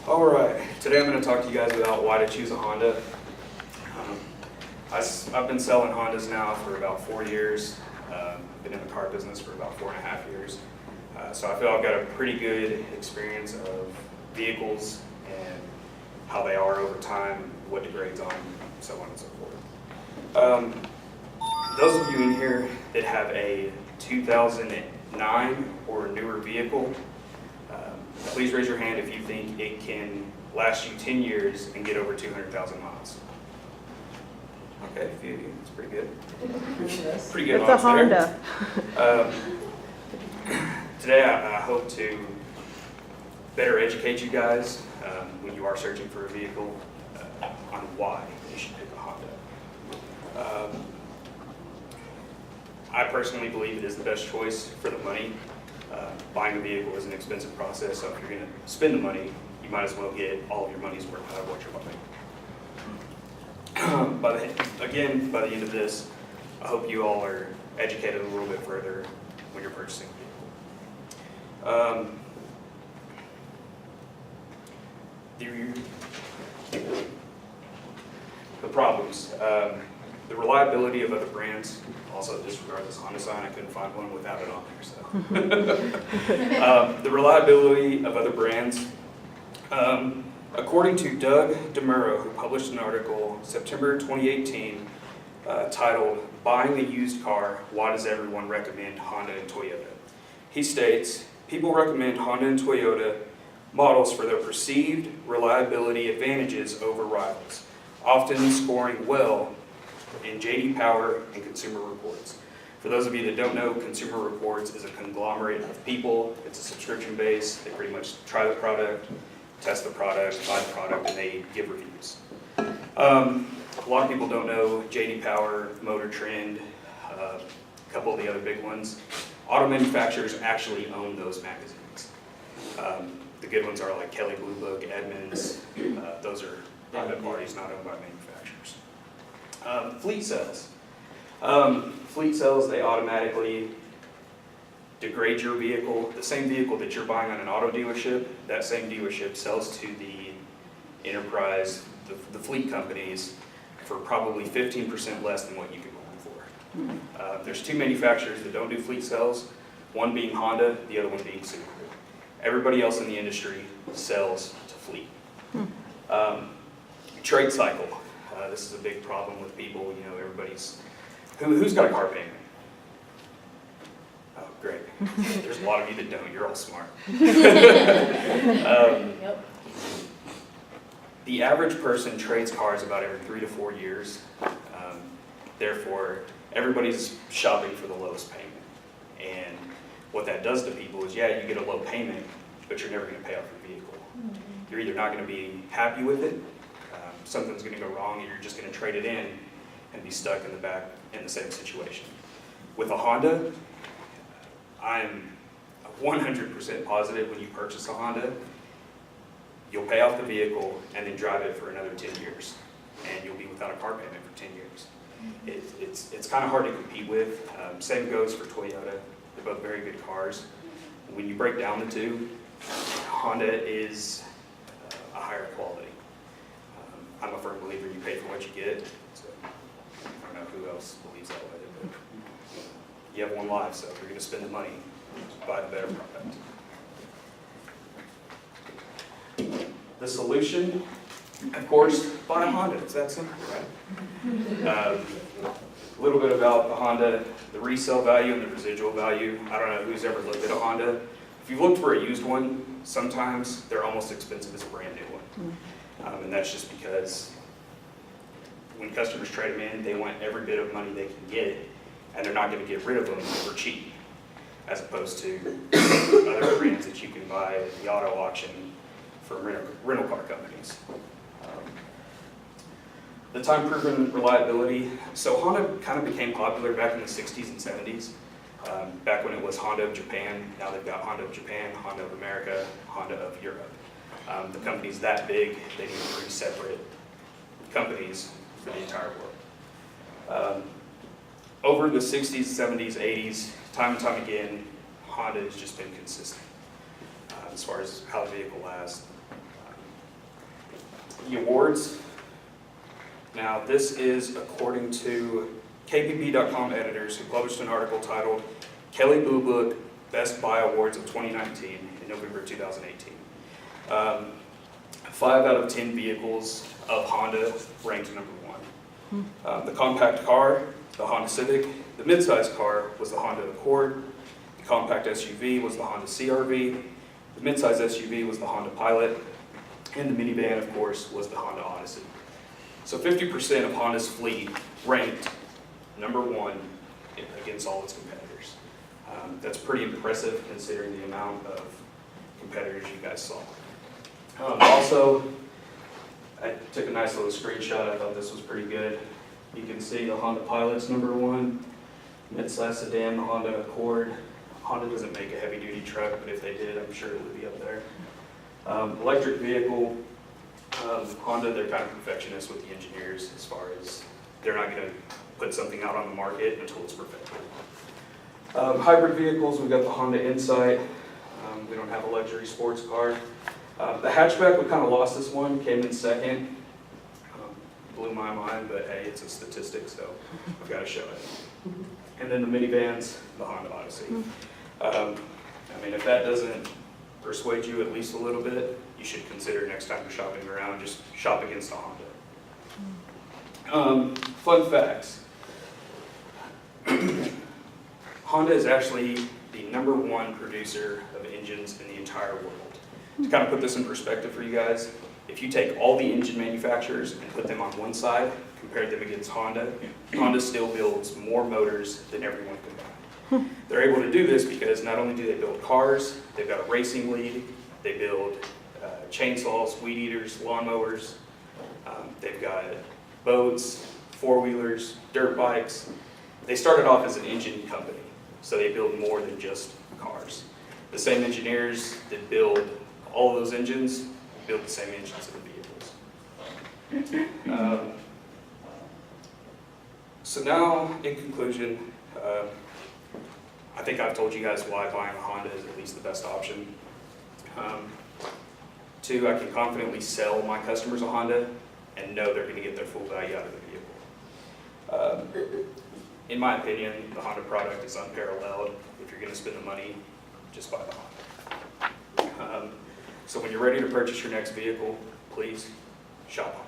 All right, today I'm going to talk to you guys about why to choose a Honda. I've been selling Hondas now for about 4 years. Been in the car business for about 4.5 years. So I feel I've got a pretty good experience of vehicles and how they are over time, what degrades on them, so on and so forth. Those of you in here that have a 2009 or newer vehicle, please raise your hand if you think it can last you 10 years and get over 200,000 miles. Okay, a few of you, that's pretty good. Pretty good It's a odds there. Honda. Today I hope to better educate you guys when you are searching for a vehicle on why you should pick a Honda. I personally believe it is the best choice for the money. Buying a vehicle is an expensive process, so if you're going to spend the money, you might as well get all of your money's worth out of what you're buying. By the end of this, I hope you all are educated a little bit further when you're purchasing a vehicle. The problems. The reliability of other brands. Also disregard this Honda sign. I couldn't find one without it on there. So, the reliability of other brands. According to Doug DeMuro, who published an article September 2018 titled "Buying a Used Car: Why Does Everyone Recommend Honda and Toyota?" He states, "People recommend Honda and Toyota models for their perceived reliability advantages over rivals, often scoring well in J.D. Power and Consumer Reports." For those of you that don't know, Consumer Reports is a conglomerate of people. It's a subscription base. They pretty much try the product, test the product, buy the product, and they give reviews. A lot of people don't know J.D. Power, Motor Trend, a couple of the other big ones. Auto manufacturers actually own those magazines. The good ones are like Kelley Blue Book, Edmunds. Those are private parties not owned by manufacturers. Fleet sales. Fleet sales, they automatically degrade your vehicle. The same vehicle that you're buying on an auto dealership, that same dealership sells to the enterprise, the fleet companies, for probably 15% less than what you could buy them for. There's two manufacturers that don't do fleet sales, one being Honda, the other one being Subaru. Everybody else in the industry sells to fleet. Trade cycle. This is a big problem with people. You know, everybody's who's got a car payment? Oh, great. There's a lot of you that don't. You're all smart. The average person trades cars about every 3 to 4 years. Therefore, everybody's shopping for the lowest payment. And what that does to people is, yeah, you get a low payment, but you're never going to pay off your vehicle. You're either not going to be happy with it, something's going to go wrong, and you're just going to trade it in and be stuck in the back in the same situation. With a Honda, I'm 100% positive when you purchase a Honda, you'll pay off the vehicle and then drive it for another 10 years. And you'll be without a car payment for 10 years. It's kind of hard to compete with. Same goes for Toyota. They're both very good cars. When you break down the two, Honda is a higher quality. I'm a firm believer you pay for what you get. So I don't know who else believes that way, but you have one life, so if you're going to spend the money, buy the better product. The solution, of course, buy a Honda. It's that simple, right? A little bit about the Honda, the resale value and the residual value. I don't know who's ever looked at a Honda. If you've looked for a used one, sometimes they're almost expensive as a brand new one. And that's just because when customers trade them in, they want every bit of money they can get, and they're not going to get rid of them for cheap, as opposed to other brands that you can buy at the auto auction from rental car companies. The time-proven reliability. So Honda kind of became popular back in the 60s and 70s, back when it was Honda of Japan. Now they've got Honda of Japan, Honda of America, Honda of Europe. The company's that big, they need 3 separate companies for the entire world. Over the 60s, 70s, 80s, time and time again, Honda has just been consistent as far as how the vehicle lasts. the awards. Now, this is according to KPP.com editors who published an article titled Kelley Blue Book Best Buy Awards of 2019 in November 2018. 5 out of 10 vehicles of Honda ranked number 1. The compact car, the Honda Civic. The midsize car was the Honda Accord. The compact SUV was the Honda CR-V. The midsize SUV was the Honda Pilot. And the minivan, of course, was the Honda Odyssey. So 50% of Honda's fleet ranked number 1 against all its competitors. That's pretty impressive considering the amount of competitors you guys saw. Also, I took a nice little screenshot. I thought this was pretty good. You can see the Honda Pilot's number 1, midsize sedan, the Honda Accord. Honda doesn't make a heavy-duty truck, but if they did, I'm sure it would be up there. Electric vehicle, Honda, they're kind of perfectionists with the engineers as far as they're not going to put something out on the market until it's perfected. Hybrid vehicles, we've got the Honda Insight. We don't have a luxury sports car. The hatchback, we kind of lost this one, came in second. Blew my mind, but hey, it's a statistic, so I've got to show it. And then the minivans, the Honda Odyssey. I mean, if that doesn't persuade you at least a little bit, you should consider next time you're shopping around, just shop against a Honda. Fun facts. Honda is actually the number 1 producer of engines in the entire world. To kind of put this in perspective for you guys, if you take all the engine manufacturers and put them on one side, compare them against Honda, Honda still builds more motors than everyone combined. They're able to do this because not only do they build cars, they've got a racing league, they build chainsaws, weed eaters, lawnmowers, they've got boats, 4-wheelers, dirt bikes. They started off as an engine company, so they build more than just cars. The same engineers that build all of those engines build the same engines in the vehicles. So now, in conclusion, I think I've told you guys why buying a Honda is at least the best option. 2, I can confidently sell my customers a Honda and know they're going to get their full value out of the vehicle. In my opinion, the Honda product is unparalleled. If you're going to spend the money, just buy the Honda. So when you're ready to purchase your next vehicle, please shop Honda.